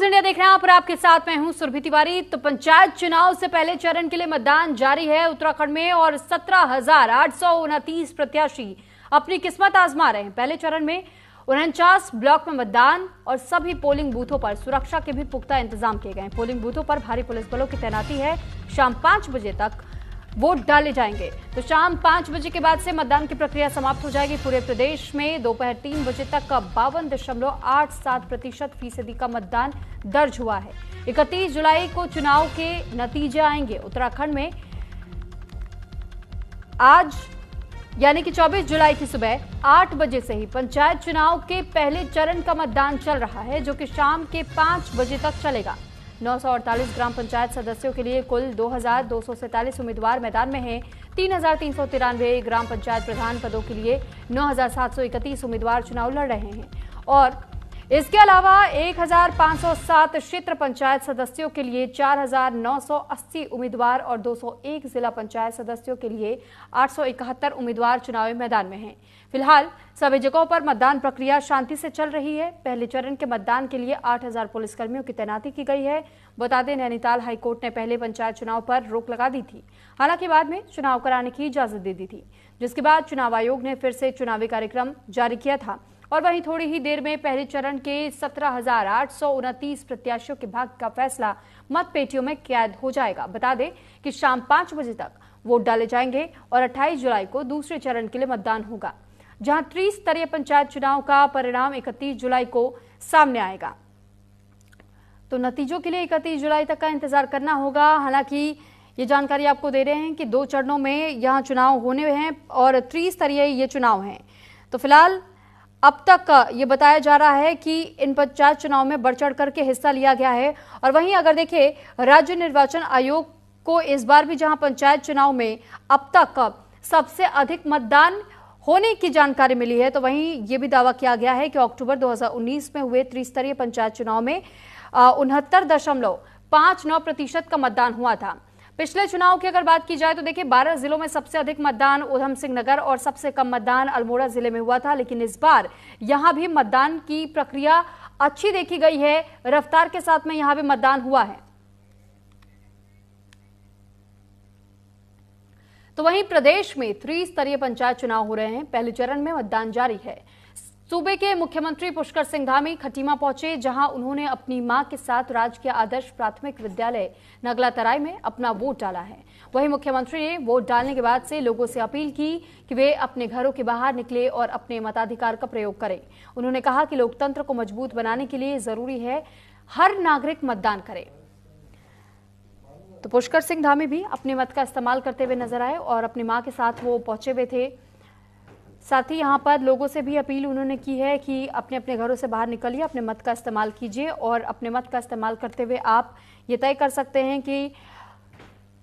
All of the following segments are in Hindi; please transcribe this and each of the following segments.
न्यूज इंडिया देख रहे हैं आप और आपके साथ मैं हूं सुरभि तिवारी। तो पंचायत चुनाव से पहले चरण के लिए मतदान जारी है उत्तराखंड में और 17,829 प्रत्याशी अपनी किस्मत आजमा रहे हैं। पहले चरण में 49 ब्लॉक में मतदान और सभी पोलिंग बूथों पर सुरक्षा के भी पुख्ता इंतजाम किए गए हैं। पोलिंग बूथों पर भारी पुलिस बलों की तैनाती है। शाम 5 बजे तक वोट डाले जाएंगे। तो शाम 5 बजे के बाद से मतदान की प्रक्रिया समाप्त हो जाएगी। पूरे प्रदेश में दोपहर 3 बजे तक 52.87% का मतदान दर्ज हुआ है। 31 जुलाई को चुनाव के नतीजे आएंगे। उत्तराखंड में आज यानी कि 24 जुलाई की सुबह 8 बजे से ही पंचायत चुनाव के पहले चरण का मतदान चल रहा है, जो कि शाम के 5 बजे तक चलेगा। 948 ग्राम पंचायत सदस्यों के लिए कुल 2,247 उम्मीदवार मैदान में हैं। 3,393 ग्राम पंचायत प्रधान पदों के लिए 9,731 उम्मीदवार चुनाव लड़ रहे हैं और इसके अलावा 1,507 क्षेत्र पंचायत सदस्यों के लिए 4,980 उम्मीदवार और 201 जिला पंचायत सदस्यों के लिए 871 उम्मीदवार चुनावी मैदान में हैं। फिलहाल सभी जगहों पर मतदान प्रक्रिया शांति से चल रही है। पहले चरण के मतदान के लिए 8,000 पुलिसकर्मियों की तैनाती की गई है। बता दें, नैनीताल हाईकोर्ट ने पहले पंचायत चुनाव पर रोक लगा दी थी, हालांकि बाद में चुनाव कराने की इजाजत दे दी थी, जिसके बाद चुनाव आयोग ने फिर से चुनावी कार्यक्रम जारी किया था। और वहीं थोड़ी ही देर में पहले चरण के 17,829 प्रत्याशियों के भाग्य का फैसला मतपेटियों में कैद हो जाएगा। बता दें कि शाम 5 बजे तक वोट डाले जाएंगे और 28 जुलाई को दूसरे चरण के लिए मतदान होगा, जहां त्रिस्तरीय पंचायत चुनाव का परिणाम 31 जुलाई को सामने आएगा। तो नतीजों के लिए 31 जुलाई तक का इंतजार करना होगा। हालांकि ये जानकारी आपको दे रहे हैं कि 2 चरणों में यहां चुनाव होने हैं और त्रिस्तरीय ये चुनाव हैं। तो फिलहाल अब तक ये बताया जा रहा है कि इन पंचायत चुनाव में बढ़ चढ़ करके हिस्सा लिया गया है। और वहीं अगर देखें, राज्य निर्वाचन आयोग को इस बार भी जहां पंचायत चुनाव में अब तक सबसे अधिक मतदान होने की जानकारी मिली है, तो वहीं ये भी दावा किया गया है कि अक्टूबर 2019 में हुए त्रिस्तरीय पंचायत चुनाव में 69.59% का मतदान हुआ था। पिछले चुनाव की अगर बात की जाए तो देखिए, 12 जिलों में सबसे अधिक मतदान उधम सिंह नगर और सबसे कम मतदान अल्मोड़ा जिले में हुआ था। लेकिन इस बार यहां भी मतदान की प्रक्रिया अच्छी देखी गई है। रफ्तार के साथ में यहां भी मतदान हुआ है। तो वहीं प्रदेश में त्रिस्तरीय पंचायत चुनाव हो रहे हैं। पहले चरण में मतदान जारी है। सूबे के मुख्यमंत्री पुष्कर सिंह धामी खटीमा पहुंचे, जहां उन्होंने अपनी मां के साथ राजकीय आदर्श प्राथमिक विद्यालय नगला तराई में अपना वोट डाला है। वहीं मुख्यमंत्री ने वोट डालने के बाद से लोगों से अपील की कि वे अपने घरों के बाहर निकले और अपने मताधिकार का प्रयोग करें। उन्होंने कहा कि लोकतंत्र को मजबूत बनाने के लिए जरूरी है हर नागरिक मतदान करे। तो पुष्कर सिंह धामी भी अपने मत का इस्तेमाल करते हुए नजर आए और अपनी मां के साथ वो पहुंचे हुए थे। साथ ही यहां पर लोगों से भी अपील उन्होंने की है कि अपने अपने घरों से बाहर निकलिए, अपने मत का इस्तेमाल कीजिए और अपने मत का इस्तेमाल करते हुए आप ये तय कर सकते हैं कि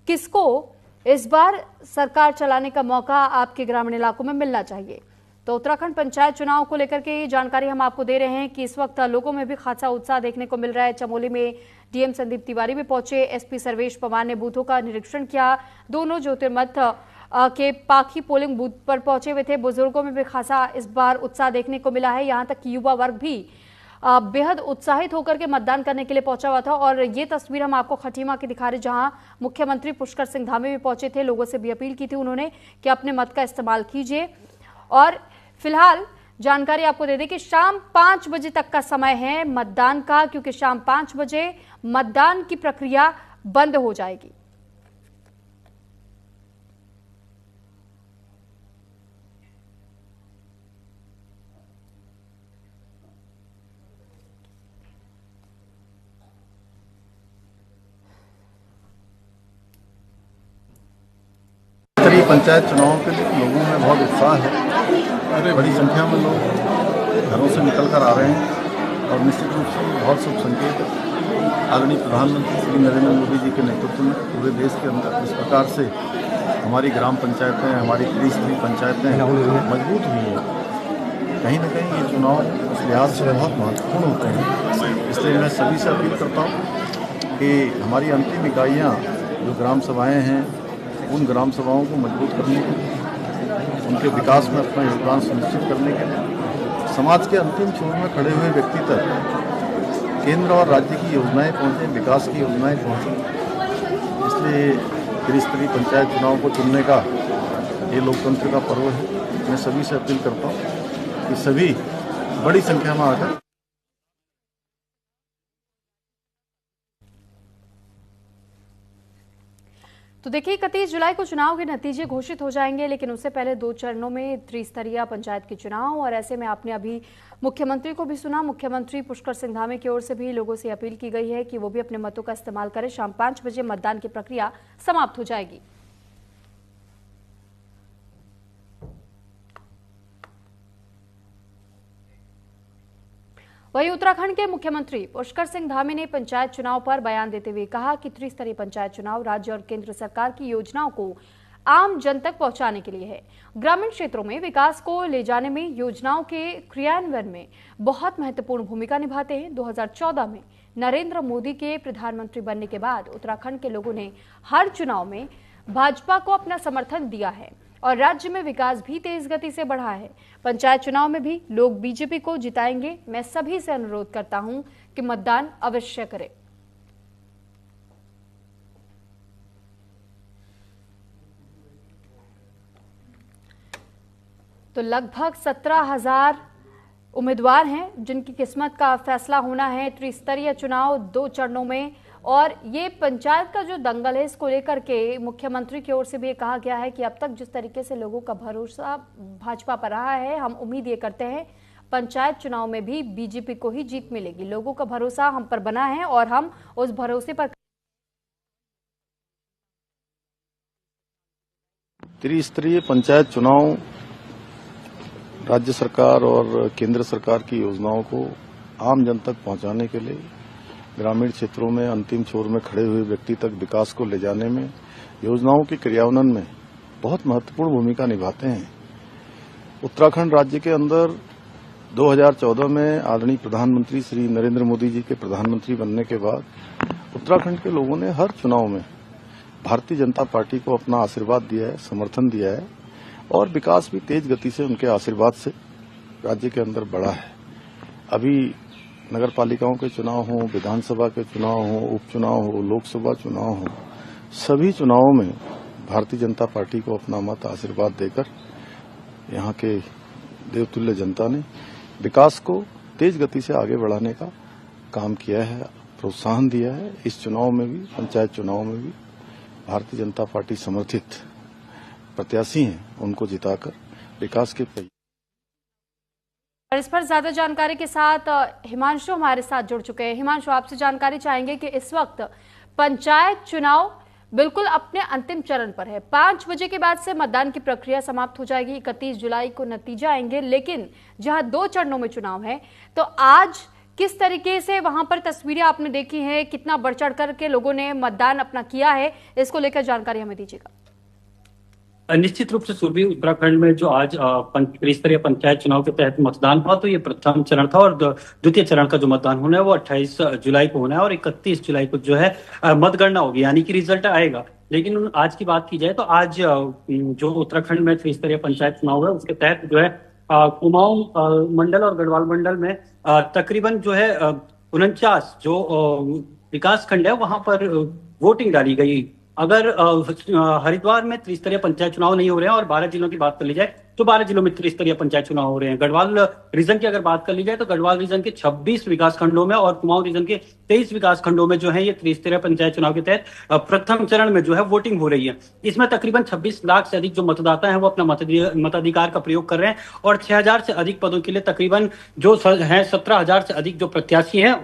किसको इस बार सरकार चलाने का मौका आपके ग्रामीण इलाकों में मिलना चाहिए। तो उत्तराखंड पंचायत चुनाव को लेकर के जानकारी हम आपको दे रहे हैं कि इस वक्त लोगों में भी खासा उत्साह देखने को मिल रहा है। चमोली में डीएम संदीप तिवारी भी पहुंचे। एसपी सर्वेश पवार ने बूथों का निरीक्षण किया। दोनों ज्योतिर्मठ के पाखी पोलिंग बूथ पर पहुंचे हुए थे। बुजुर्गों में भी खासा इस बार उत्साह देखने को मिला है। यहां तक कि युवा वर्ग भी बेहद उत्साहित होकर के मतदान करने के लिए पहुंचा हुआ था। और ये तस्वीर हम आपको खटीमा की दिखा रहे, जहां मुख्यमंत्री पुष्कर सिंह धामी भी पहुंचे थे। लोगों से भी अपील की थी उन्होंने कि अपने मत का इस्तेमाल कीजिए। और फिलहाल जानकारी आपको दे दें कि शाम 5 बजे तक का समय है मतदान का, क्योंकि शाम 5 बजे मतदान की प्रक्रिया बंद हो जाएगी। पंचायत चुनाव के लिए लोगों में बहुत उत्साह है। बड़ी संख्या में लोग घरों से निकल कर आ रहे हैं और निश्चित रूप से बहुत शुभ संकेत है। आदरणीय प्रधानमंत्री श्री नरेंद्र मोदी जी के नेतृत्व में पूरे देश के अंदर इस प्रकार से हमारी ग्राम पंचायतें, हमारी त्रिस्तरीय पंचायतें मजबूत हुई हैं। कहीं ना कहीं ये चुनाव इस लिहाज से बहुत महत्वपूर्ण होते हैं। इसलिए मैं सभी से अपील करता हूँ कि हमारी अंतिम इकाइयाँ जो ग्राम सभाएँ हैं, उन ग्राम सभाओं को मजबूत करने के लिए, उनके विकास में अपना योगदान सुनिश्चित करने के लिए, समाज के अंतिम छोर में खड़े हुए व्यक्ति तक केंद्र और राज्य की योजनाएं पहुँचें, विकास की योजनाएं पहुँचें। इसलिए त्रिस्तरीय पंचायत चुनाव को चुनने का ये लोकतंत्र का पर्व है। मैं सभी से अपील करता हूँ कि सभी बड़ी संख्या में आकर तो देखिए 31 जुलाई को चुनाव के नतीजे घोषित हो जाएंगे, लेकिन उससे पहले 2 चरणों में त्रिस्तरीय पंचायत के चुनाव। और ऐसे में आपने अभी मुख्यमंत्री को भी सुना। मुख्यमंत्री पुष्कर सिंह धामी की ओर से भी लोगों से अपील की गई है कि वो भी अपने मतों का इस्तेमाल करें। शाम 5 बजे मतदान की प्रक्रिया समाप्त हो जाएगी। वहीं उत्तराखंड के मुख्यमंत्री पुष्कर सिंह धामी ने पंचायत चुनाव पर बयान देते हुए कहा कि त्रिस्तरीय पंचायत चुनाव राज्य और केंद्र सरकार की योजनाओं को आम जन तक पहुंचाने के लिए है। ग्रामीण क्षेत्रों में विकास को ले जाने में योजनाओं के क्रियान्वयन में बहुत महत्वपूर्ण भूमिका निभाते हैं। 2014 में नरेंद्र मोदी के प्रधानमंत्री बनने के बाद उत्तराखंड के लोगों ने हर चुनाव में भाजपा को अपना समर्थन दिया है और राज्य में विकास भी तेज गति से बढ़ा है। पंचायत चुनाव में भी लोग बीजेपी को जिताएंगे। मैं सभी से अनुरोध करता हूं कि मतदान अवश्य करें। तो लगभग 17,000 उम्मीदवार हैं जिनकी किस्मत का फैसला होना है। त्रिस्तरीय चुनाव 2 चरणों में, और ये पंचायत का जो दंगल है इसको लेकर के मुख्यमंत्री की ओर से भी ये कहा गया है कि अब तक जिस तरीके से लोगों का भरोसा भाजपा पर रहा है, हम उम्मीद ये करते हैं पंचायत चुनाव में भी बीजेपी को ही जीत मिलेगी। लोगों का भरोसा हम पर बना है और हम उस भरोसे पर। त्रिस्तरीय पंचायत चुनाव राज्य सरकार और केंद्र सरकार की योजनाओं को आम जन तक पहुंचाने के लिए ग्रामीण क्षेत्रों में अंतिम छोर में खड़े हुए व्यक्ति तक विकास को ले जाने में, योजनाओं के क्रियान्वयन में बहुत महत्वपूर्ण भूमिका निभाते हैं। उत्तराखंड राज्य के अंदर 2014 में आदरणीय प्रधानमंत्री श्री नरेंद्र मोदी जी के प्रधानमंत्री बनने के बाद उत्तराखंड के लोगों ने हर चुनाव में भारतीय जनता पार्टी को अपना आशीर्वाद दिया है, समर्थन दिया है, और विकास भी तेज गति से उनके आशीर्वाद से राज्य के अंदर बढ़ा है। अभी नगर पालिकाओं के चुनाव हों, विधानसभा के चुनाव हों, उपचुनाव हो, लोकसभा चुनाव हो, सभी चुनावों में भारतीय जनता पार्टी को अपना मत आशीर्वाद देकर यहाँ के देवतुल्य जनता ने विकास को तेज गति से आगे बढ़ाने का काम किया है, प्रोत्साहन दिया है। इस चुनाव में भी, पंचायत चुनाव में भी भारतीय जनता पार्टी समर्थित प्रत्याशी हैं, उनको जिताकर विकास के और इस पर ज्यादा जानकारी के साथ हिमांशु हमारे साथ जुड़ चुके हैं। हिमांशु, आपसे जानकारी चाहेंगे कि इस वक्त पंचायत चुनाव बिल्कुल अपने अंतिम चरण पर है। 5 बजे के बाद से मतदान की प्रक्रिया समाप्त हो जाएगी। 31 जुलाई को नतीजा आएंगे, लेकिन जहां 2 चरणों में चुनाव है, तो आज किस तरीके से वहां पर तस्वीरें आपने देखी हैं, कितना बढ़ चढ़ कर के लोगों ने मतदान अपना किया है, इसको लेकर जानकारी हमें दीजिएगा। निश्चित रूप से सुरभि, उत्तराखंड में जो आज त्रिस्तरीय पंचायत चुनाव के तहत मतदान हुआ, तो ये प्रथम चरण था और द्वितीय चरण का जो मतदान होना है वो 28 जुलाई को होना है और 31 जुलाई को जो है मतगणना होगी, यानी कि रिजल्ट आएगा। लेकिन आज की बात की जाए तो आज जो उत्तराखंड में त्रिस्तरीय पंचायत चुनाव है उसके तहत जो है कुमाऊं मंडल और गढ़वाल मंडल में तकरीबन जो है 49 जो विकास खंड है वहां पर वोटिंग डाली गई। अगर हरिद्वार में त्रिस्तरीय पंचायत चुनाव नहीं हो रहे हैं और 12 जिलों की बात कर ली जाए तो 12 जिलों में त्रिस्तरीय पंचायत चुनाव हो रहे हैं। गढ़वाल रीजन की अगर बात कर ली जाए तो गढ़वाल रीजन के 26 विकास खंडों में और कुमाऊं रीजन के 23 विकास खंडों में जो है ये त्रिस्तरीय पंचायत चुनाव के तहत प्रथम चरण में जो है वोटिंग हो रही है। इसमें तकरीबन 26 लाख से अधिक जो मतदाता है वो अपना मताधिकार का प्रयोग कर रहे हैं और 6,000 से अधिक पदों के लिए तकरीबन जो है 17,000 से अधिक जो प्रत्याशी है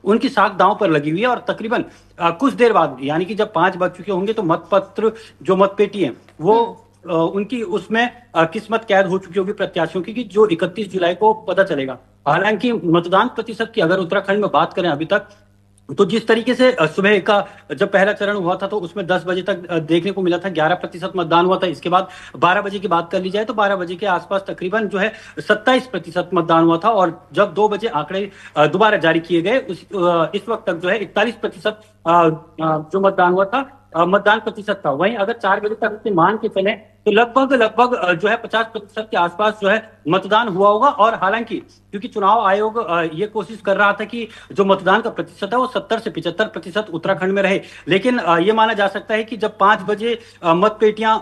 उनकी साख दांव पर लगी हुई है। और तकरीबन कुछ देर बाद, यानी कि जब 5 बज चुके होंगे, तो मतपत्र जो मतपेटी है वो उनकी उसमें किस्मत कैद हो चुकी होगी प्रत्याशियों की, कि जो 31 जुलाई को पता चलेगा। हालांकि मतदान प्रतिशत की अगर उत्तराखंड में बात करें अभी तक, तो जिस तरीके से सुबह का जब पहला चरण हुआ था तो उसमें 10 बजे तक देखने को मिला था 11% मतदान हुआ था। इसके बाद 12 बजे की बात कर ली जाए तो 12 बजे के आसपास तकरीबन जो है 27% मतदान हुआ था और जब 2 बजे आंकड़े दोबारा जारी किए गए इस वक्त तक जो है 41% जो मतदान हुआ था। मतदान प्रतिशत था। वहीं अगर 4 बजे तक से मान के चले तो लगभग जो है 50% के आसपास जो है मतदान हुआ होगा। और हालांकि क्योंकि चुनाव आयोग ये कोशिश कर रहा था कि जो मतदान का प्रतिशत है वो 70 से 75% उत्तराखंड में रहे, लेकिन ये माना जा सकता है कि जब 5 बजे मतपेटियां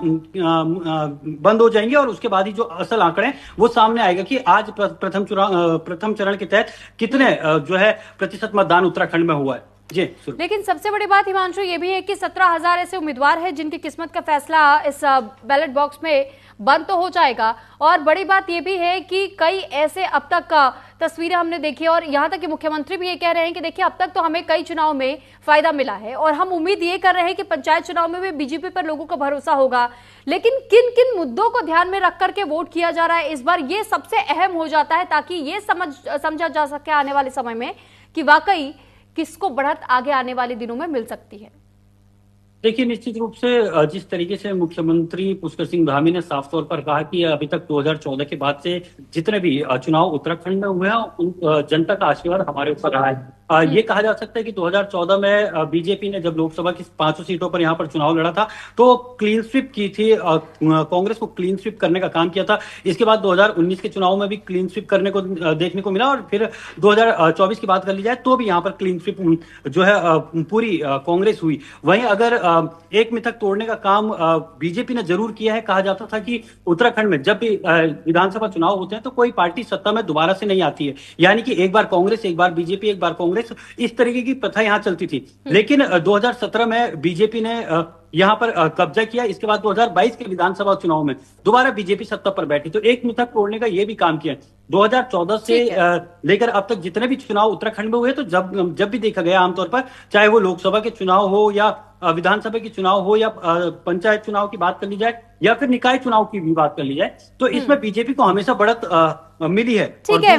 बंद हो जाएंगी और उसके बाद ही जो असल आंकड़े वो सामने आएगा कि आज प्रथम चरण के तहत कितने जो है प्रतिशत मतदान उत्तराखंड में हुआ है। जी, लेकिन सबसे बड़ी बात हिमांशु ये भी है कि 17,000 ऐसे उम्मीदवार हैं जिनकी किस्मत का फैसला इस बैलेट बॉक्स में बंद तो हो जाएगा। और बड़ी बात ये भी है कि कई ऐसे अब तक का तस्वीरें हमने देखी और यहाँ तक कि मुख्यमंत्री भी ये कह रहे हैं कि देखिए अब तक तो हमें कई चुनाव में फायदा मिला है और हम उम्मीद ये कर रहे हैं कि पंचायत चुनाव में भी बीजेपी पर लोगों का भरोसा होगा। लेकिन किन किन मुद्दों को ध्यान में रख करके वोट किया जा रहा है इस बार, ये सबसे अहम हो जाता है ताकि ये समझा जा सके आने वाले समय में कि वाकई किसको बढ़त आगे आने वाले दिनों में मिल सकती है। देखिए, निश्चित रूप से जिस तरीके से मुख्यमंत्री पुष्कर सिंह धामी ने साफ तौर पर कहा कि अभी तक 2014 के बाद से जितने भी चुनाव उत्तराखंड में हुए हैं उन जनता का आशीर्वाद हमारे ऊपर रहा है। ये कहा जा सकता है कि 2014 में बीजेपी ने जब लोकसभा की 5 सीटों पर यहाँ पर चुनाव लड़ा था तो क्लीन स्वीप की थी, कांग्रेस को क्लीन स्वीप करने का काम किया था। इसके बाद 2019 के चुनाव में भी क्लीन स्वीप करने को देखने को मिला और फिर 2024 की बात कर ली जाए तो भी यहाँ पर क्लीन स्वीप जो है पूरी कांग्रेस हुई। वहीं अगर एक मिथक तोड़ने का काम बीजेपी ने जरूर किया है। कहा जाता था कि उत्तराखंड में जब भी विधानसभा चुनाव होते हैं तो कोई पार्टी सत्ता में दोबारा से नहीं आती है, यानी कि एक बार कांग्रेस, एक बार बीजेपी, एक बार कांग्रेस, इस तरीके की प्रथा यहां चलती थी। लेकिन 2017 में बीजेपी ने यहां पर कब्जा किया। इसके बाद 2022 के विधानसभा चुनाव में दोबारा बीजेपी सत्ता पर बैठी, तो एक मिथक तोड़ने का यह भी काम किया। 2014 से लेकर अब तक जितने भी चुनाव उत्तराखंड में हुए तो जब भी देखा गया आमतौर पर, चाहे वो लोकसभा के चुनाव हो या विधानसभा के चुनाव हो या पंचायत चुनाव की बात कर ली जाए या फिर निकाय चुनाव की भी बात कर ली जाए, तो इसमें बीजेपी को हमेशा बढ़त मिली है। ठीक है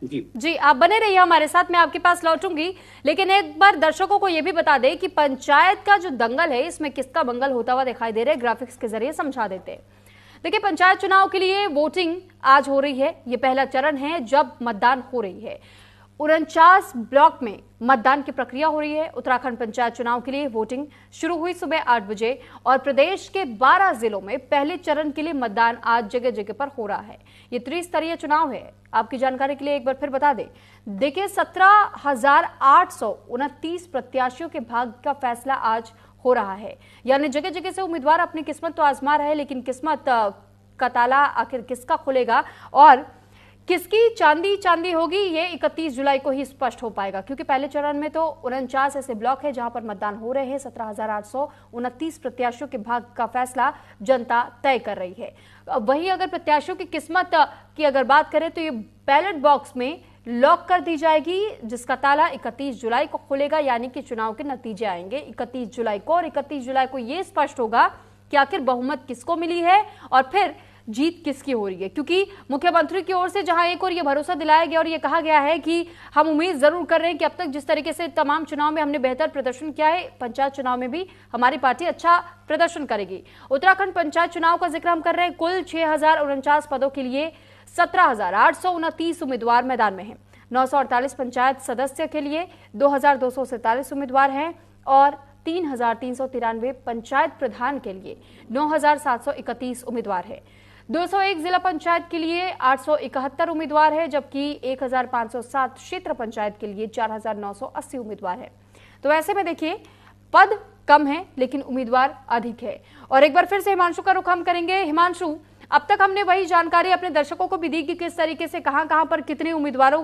जी, आप बने रहिए हमारे साथ, मैं आपके पास लौटूंगी। लेकिन एक बार दर्शकों को यह भी बता दें कि पंचायत का जो दंगल है इसमें किसका मंगल होता हुआ दिखाई दे रहा है, ग्राफिक्स के जरिए समझा देते हैं। देखिए, पंचायत चुनाव के लिए वोटिंग आज हो रही है। ये पहला चरण है जब मतदान हो रही है। 49 ब्लॉक में मतदान की प्रक्रिया हो रही है। उत्तराखंड पंचायत चुनाव के लिए वोटिंग शुरू हुई सुबह 8 बजे और प्रदेश के 12 जिलों में पहले चरण के लिए मतदान आज जगह जगह पर हो रहा है। ये त्रिस्तरीय चुनाव है। आपकी जानकारी के लिए एक बार फिर बता दें, देखिए 17,829 प्रत्याशियों के भाग्य का फैसला आज हो रहा है, यानी जगह जगह से उम्मीदवार अपनी किस्मत तो आजमा रहे हैं, लेकिन किस्मत का ताला आखिर किसका खुलेगा और किसकी चांदी होगी ये 31 जुलाई को ही स्पष्ट हो पाएगा। क्योंकि पहले चरण में तो 49 ऐसे ब्लॉक है जहां पर मतदान हो रहे हैं। 17,829 प्रत्याशियों के भाग्य का फैसला जनता तय कर रही है। वहीं अगर प्रत्याशियों की किस्मत की अगर बात करें तो ये बैलेट बॉक्स में लॉक कर दी जाएगी, जिसका ताला 31 जुलाई को खुलेगा, यानी कि चुनाव के नतीजे आएंगे 31 जुलाई को और 31 जुलाई को यह स्पष्ट होगा कि आखिर बहुमत किसको मिली है और फिर जीत किसकी हो रही है। क्योंकि मुख्यमंत्री की ओर से जहां एक और ये भरोसा दिलाया गया और ये कहा गया है कि हम उम्मीद जरूर कर रहे हैं कि अब तक जिस तरीके से तमाम चुनाव में हमने बेहतर प्रदर्शन किया है, पंचायत चुनाव में भी हमारी पार्टी अच्छा प्रदर्शन करेगी। उत्तराखंड पंचायत चुनाव का जिक्र हम कर रहे हैं। कुल 6,049 पदों के लिए 17,829 उम्मीदवार मैदान में हैं। 948 पंचायत सदस्य के लिए 2,247 उम्मीदवार हैं और 3,393 पंचायत प्रधान के लिए 9,731 उम्मीदवार है। 201 जिला पंचायत के लिए 871 उम्मीदवार है, जबकि 1,507 क्षेत्र पंचायत के लिए 4,980 उम्मीदवार है। तो ऐसे में देखिए, पद कम है लेकिन उम्मीदवार अधिक है। और एक बार फिर से हिमांशु का रुख हम करेंगे। हिमांशु, अब तक हमने वही जानकारी अपने दर्शकों को भी दी कि किस तरीके से कहां पर कितने उम्मीदवारों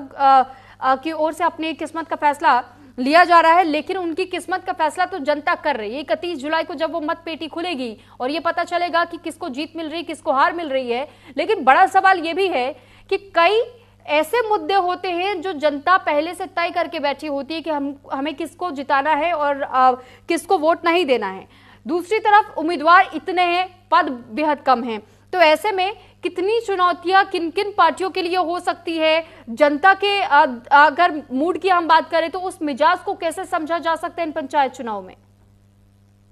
की ओर से अपनी किस्मत का फैसला लिया जा रहा है, लेकिन उनकी किस्मत का फैसला तो जनता कर रही है। 31 जुलाई को जब वो मत पेटी खुलेगी और ये पता चलेगा कि किसको जीत मिल रही है, किसको हार मिल रही है। लेकिन बड़ा सवाल ये भी है कि कई ऐसे मुद्दे होते हैं जो जनता पहले से तय करके बैठी होती है कि हमें किसको जिताना है और किसको वोट नहीं देना है। दूसरी तरफ उम्मीदवार इतने हैं, पद बेहद कम हैं। तो ऐसे में कितनी चुनौतियां किन किन पार्टियों के लिए हो सकती है? जनता के अगर मूड की हम बात करें तो उस मिजाज को कैसे समझा जा सकता है इन पंचायत चुनाव में?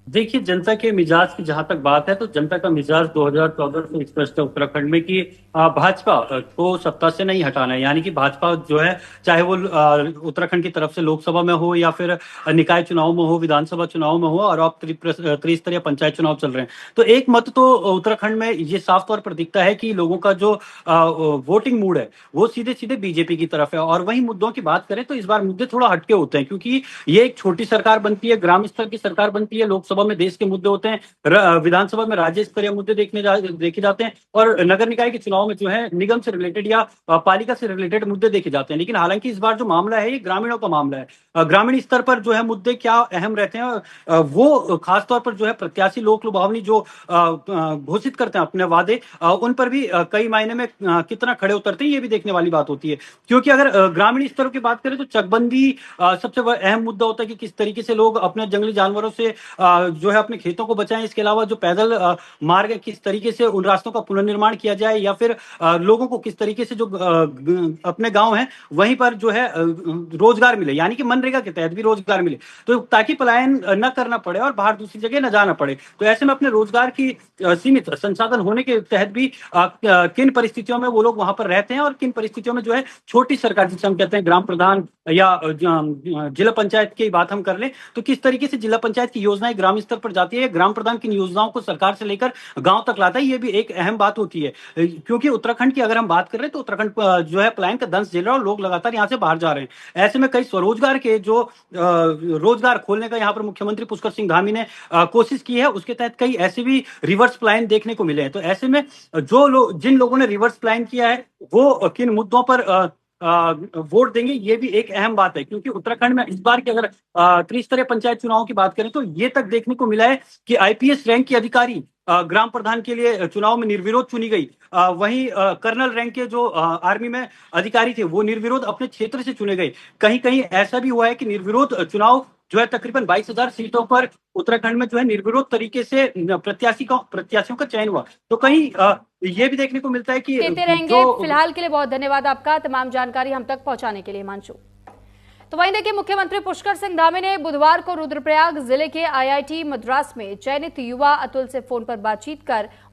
देखिए, जनता के मिजाज की जहां तक बात है तो जनता का मिजाज 2014 से स्पष्ट है उत्तराखंड में कि भाजपा को सत्ता से नहीं हटाना है। यानी कि भाजपा जो है, चाहे वो उत्तराखंड की तरफ से लोकसभा में हो या फिर निकाय चुनाव में हो, विधानसभा चुनाव में हो, और अब त्रिस्तरीय पंचायत चुनाव चल रहे हैं, तो एक मत तो उत्तराखंड में ये साफ तौर पर दिखता है कि लोगों का जो वोटिंग मूड है वो सीधे सीधे बीजेपी की तरफ है। और वही मुद्दों की बात करें तो इस बार मुद्दे थोड़ा हटके होते हैं, क्योंकि ये एक छोटी सरकार बनती है, ग्राम स्तर की सरकार बनती है, लोकसभा में देश के मुद्दे होते हैं, विधानसभा में राज्य स्तरीय मुद्दे देखे जाते हैं, और नगर निकाय के चुनाव में जो है निगम से रिलेटेड या पालिका से रिलेटेड मुद्दे देखे जाते हैं। लेकिन हालांकि इस बार जो मामला है ये ग्रामीणों का मामला है। ग्रामीण स्तर पर जो है मुद्दे क्या अहम रहते हैं, वो खासतौर पर जो है प्रत्याशी लोक लुभावनी जो घोषित करते हैं अपने वादे, उन पर भी कई मायने में कितना खड़े उतरते हैं ये भी देखने वाली बात होती है। क्योंकि अगर ग्रामीण स्तर की बात करें तो चकबंदी सबसे अहम मुद्दा होता है कि किस तरीके से लोग अपने जंगली जानवरों से जो है अपने खेतों को बचाएं। इसके अलावा जो पैदल मार्ग है किस तरीके से उन रास्तों का पुनर्निर्माण किया जाए, या फिर लोगों को किस तरीके से जो अपने गांव है वहीं पर जो है रोजगार मिले, यानी कि मनरेगा के तहत भी रोजगार मिले, तो ताकि पलायन न करना पड़े और बाहर दूसरी जगह न जाना पड़े। तो ऐसे में अपने रोजगार की सीमित संसाधन होने के तहत भी किन परिस्थितियों में वो लोग वहां पर रहते हैं और किन परिस्थितियों में जो है छोटी सरकार, जिसे हम कहते हैं ग्राम प्रधान या जिला पंचायत की बात हम कर लें, तो किस तरीके से जिला पंचायत की योजनाएं ग्राम स्तर पर जाती है, ग्राम प्रधान किन योजनाओं को सरकार से लेकर गांव तक लाता है, ये भी एक अहम बात होती है। क्योंकि उत्तराखंड की अगर हम बात कर रहे हैं तो उत्तराखंड जो है पलायन का दंश झेल रहा है और लोग लगातार यहाँ से बाहर जा रहे हैं। ऐसे में कई स्वरोजगार के जो रोजगार खोलने का यहाँ पर मुख्यमंत्री पुष्कर सिंह धामी ने कोशिश की है, उसके तहत कई ऐसे भी रिवर्स पलायन देखने को मिले हैं। तो ऐसे में जिन लोगों ने रिवर्स पलायन किया है वो किन मुद्दों पर वोट देंगे, ये भी एक अहम बात है। क्योंकि उत्तराखंड में इस बार की अगर त्रिस्तरीय पंचायत चुनाव की बात करें तो ये तक देखने को मिला है कि आईपीएस रैंक की अधिकारी ग्राम प्रधान के लिए चुनाव में निर्विरोध चुनी गई। वहीं कर्नल रैंक के जो आर्मी में अधिकारी थे वो निर्विरोध अपने क्षेत्र से चुने गए। कहीं कहीं ऐसा भी हुआ है कि निर्विरोध चुनाव जो है तकरीबन 22,000 सीटों पर उत्तराखंड में जो है निर्विरोध तरीके से प्रत्याशियों का चयन हुआ। तो कहीं ये भी देखने को मिलता है कि देते रहेंगे। फिलहाल के लिए बहुत धन्यवाद आपका तमाम जानकारी हम तक पहुंचाने के लिए, हिमांशु। तो वहीं देखिए, मुख्यमंत्री पुष्कर सिंह धामी ने बुधवार को रुद्रप्रयाग जिले के आईआईटी मद्रास में चयनित युवा अतुल से फोन पर बातचीत कर